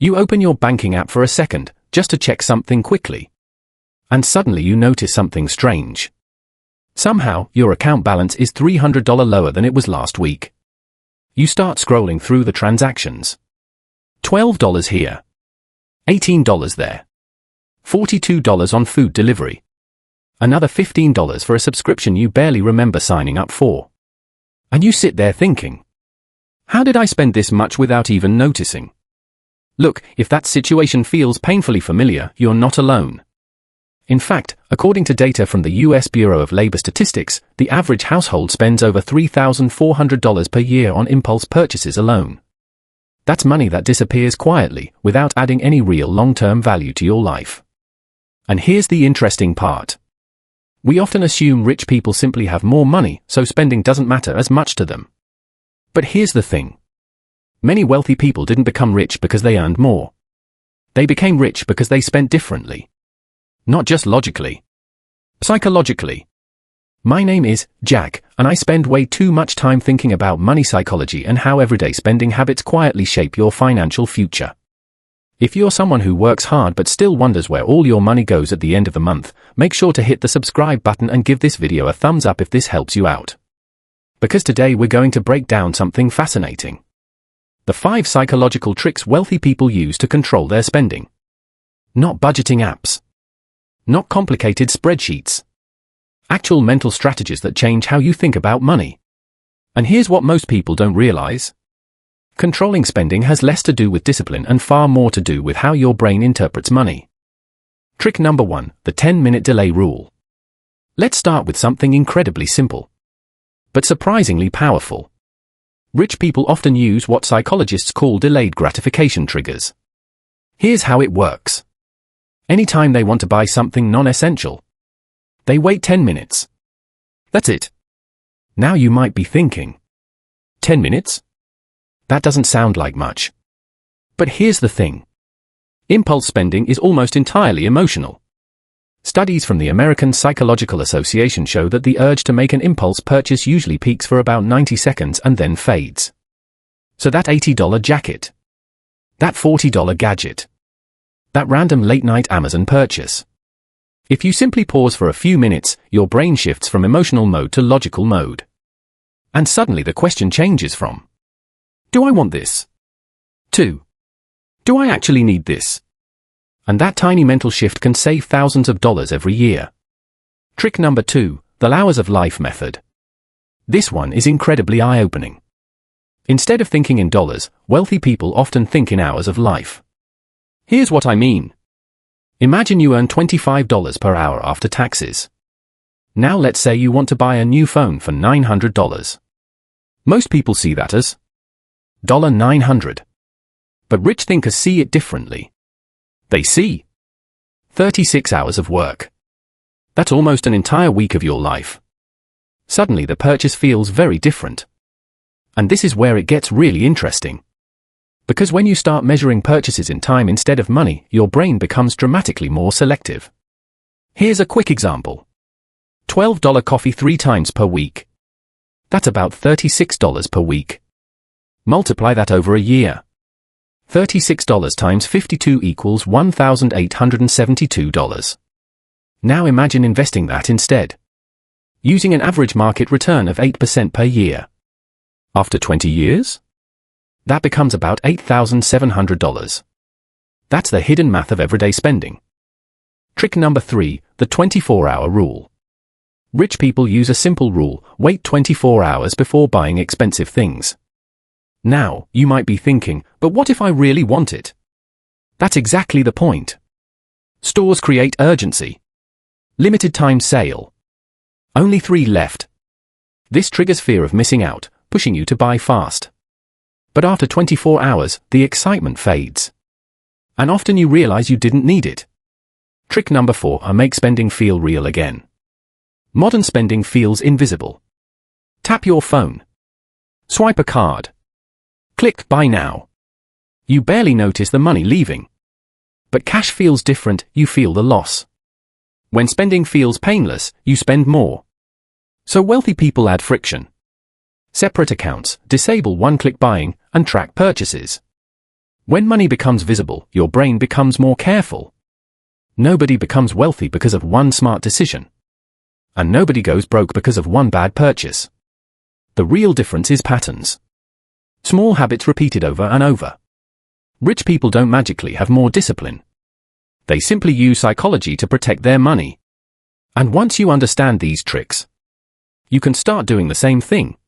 You open your banking app for a second, just to check something quickly. And suddenly you notice something strange. Somehow, your account balance is $300 lower than it was last week. You start scrolling through the transactions. $12 here. $18 there. $42 on food delivery. Another $15 for a subscription you barely remember signing up for. And you sit there thinking, how did I spend this much without even noticing? Look, if that situation feels painfully familiar, you're not alone. In fact, according to data from the U.S. Bureau of Labor Statistics, the average household spends over $3,400 per year on impulse purchases alone. That's money that disappears quietly, without adding any real long-term value to your life. And here's the interesting part. We often assume rich people simply have more money, so spending doesn't matter as much to them. But here's the thing. Many wealthy people didn't become rich because they earned more. They became rich because they spent differently. Not just logically. Psychologically. My name is Jack, and I spend way too much time thinking about money psychology and how everyday spending habits quietly shape your financial future. If you're someone who works hard but still wonders where all your money goes at the end of the month, make sure to hit the subscribe button and give this video a thumbs up if this helps you out. Because today we're going to break down something fascinating. The 5 psychological tricks wealthy people use to control their spending. Not budgeting apps. Not complicated spreadsheets. Actual mental strategies that change how you think about money. And here's what most people don't realize. Controlling spending has less to do with discipline and far more to do with how your brain interprets money. Trick number 1, the 10-minute delay rule. Let's start with something incredibly simple, but surprisingly powerful. Rich people often use what psychologists call delayed gratification triggers. Here's how it works. Anytime they want to buy something non-essential, they wait 10 minutes. That's it. Now you might be thinking, 10 minutes? That doesn't sound like much. But here's the thing. Impulse spending is almost entirely emotional. Studies from the American Psychological Association show that the urge to make an impulse purchase usually peaks for about 90 seconds and then fades. So that $80 jacket, that $40 gadget, that random late-night Amazon purchase. If you simply pause for a few minutes, your brain shifts from emotional mode to logical mode. And suddenly the question changes from, do I want this? To, do I actually need this? And that tiny mental shift can save thousands of dollars every year. Trick number 2, the hours of life method. This one is incredibly eye-opening. Instead of thinking in dollars, wealthy people often think in hours of life. Here's what I mean. Imagine you earn $25 per hour after taxes. Now let's say you want to buy a new phone for $900. Most people see that as $900. But rich thinkers see it differently. They see 36 hours of work. That's almost an entire week of your life. Suddenly the purchase feels very different. And this is where it gets really interesting. Because when you start measuring purchases in time instead of money, your brain becomes dramatically more selective. Here's a quick example. $12 coffee 3 times per week. That's about $36 per week. Multiply that over a year. $36 times 52 equals $1,872. Now imagine investing that instead. Using an average market return of 8% per year. After 20 years? That becomes about $8,700. That's the hidden math of everyday spending. Trick number 3, the 24-hour rule. Rich people use a simple rule: wait 24 hours before buying expensive things. Now, you might be thinking, but what if I really want it? That's exactly the point. Stores create urgency. Limited time sale. Only 3 left. This triggers fear of missing out, pushing you to buy fast. But after 24 hours, the excitement fades. And often you realize you didn't need it. Trick number 4, make spending feel real again. Modern spending feels invisible. Tap your phone. Swipe a card. Click buy now. You barely notice the money leaving. But cash feels different, you feel the loss. When spending feels painless, you spend more. So wealthy people add friction. Separate accounts, disable one-click buying, and track purchases. When money becomes visible, your brain becomes more careful. Nobody becomes wealthy because of one smart decision. And nobody goes broke because of one bad purchase. The real difference is patterns. Small habits repeated over and over. Rich people don't magically have more discipline. They simply use psychology to protect their money. And once you understand these tricks, you can start doing the same thing.